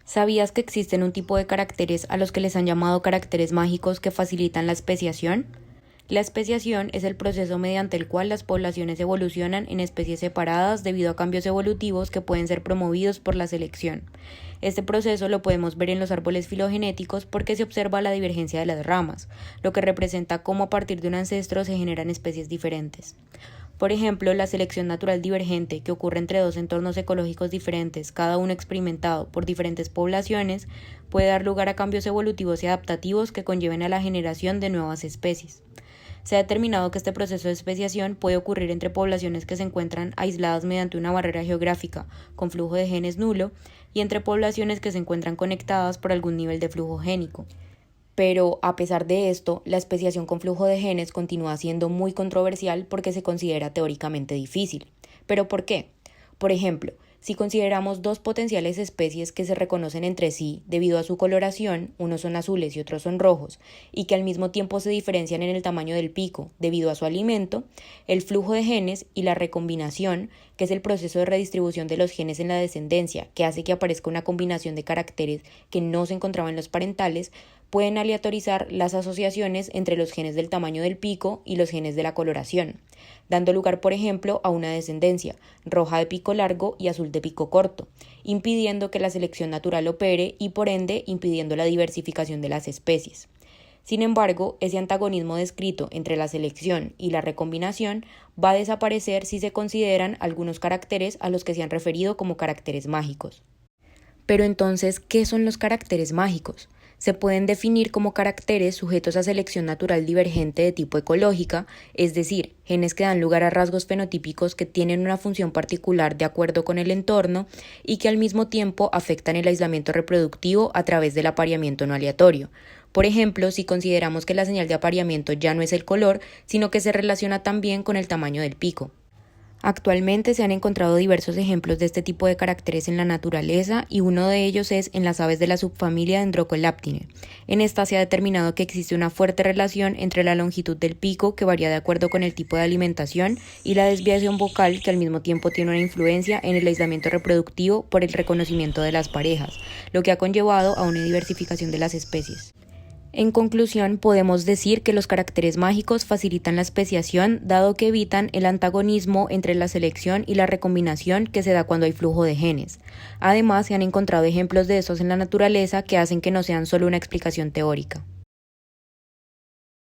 ¿Sabías que existen un tipo de caracteres a los que les han llamado caracteres mágicos que facilitan la especiación? La especiación es el proceso mediante el cual las poblaciones evolucionan en especies separadas debido a cambios evolutivos que pueden ser promovidos por la selección. Este proceso lo podemos ver en los árboles filogenéticos porque se observa la divergencia de las ramas, lo que representa cómo a partir de un ancestro se generan especies diferentes. Por ejemplo, la selección natural divergente, que ocurre entre dos entornos ecológicos diferentes, cada uno experimentado por diferentes poblaciones, puede dar lugar a cambios evolutivos y adaptativos que conlleven a la generación de nuevas especies. Se ha determinado que este proceso de especiación puede ocurrir entre poblaciones que se encuentran aisladas mediante una barrera geográfica con flujo de genes nulo y entre poblaciones que se encuentran conectadas por algún nivel de flujo génico. Pero, a pesar de esto, la especiación con flujo de genes continúa siendo muy controversial porque se considera teóricamente difícil. ¿Pero por qué? Por ejemplo, si consideramos dos potenciales especies que se reconocen entre sí debido a su coloración, unos son azules y otros son rojos, y que al mismo tiempo se diferencian en el tamaño del pico debido a su alimento, el flujo de genes y la recombinación, que es el proceso de redistribución de los genes en la descendencia, que hace que aparezca una combinación de caracteres que no se encontraban en los parentales, pueden aleatorizar las asociaciones entre los genes del tamaño del pico y los genes de la coloración, dando lugar, por ejemplo, a una descendencia roja de pico largo y azul de pico corto, impidiendo que la selección natural opere y, por ende, impidiendo la diversificación de las especies. Sin embargo, ese antagonismo descrito entre la selección y la recombinación va a desaparecer si se consideran algunos caracteres a los que se han referido como caracteres mágicos. Pero entonces, ¿qué son los caracteres mágicos? Se pueden definir como caracteres sujetos a selección natural divergente de tipo ecológica, es decir, genes que dan lugar a rasgos fenotípicos que tienen una función particular de acuerdo con el entorno y que al mismo tiempo afectan el aislamiento reproductivo a través del apareamiento no aleatorio. Por ejemplo, si consideramos que la señal de apareamiento ya no es el color, sino que se relaciona también con el tamaño del pico. Actualmente se han encontrado diversos ejemplos de este tipo de caracteres en la naturaleza y uno de ellos es en las aves de la subfamilia Dendrocolaptinae. En esta se ha determinado que existe una fuerte relación entre la longitud del pico, que varía de acuerdo con el tipo de alimentación, y la desviación vocal, que al mismo tiempo tiene una influencia en el aislamiento reproductivo por el reconocimiento de las parejas, lo que ha conllevado a una diversificación de las especies. En conclusión, podemos decir que los caracteres mágicos facilitan la especiación, dado que evitan el antagonismo entre la selección y la recombinación que se da cuando hay flujo de genes. Además, se han encontrado ejemplos de estos en la naturaleza que hacen que no sean solo una explicación teórica.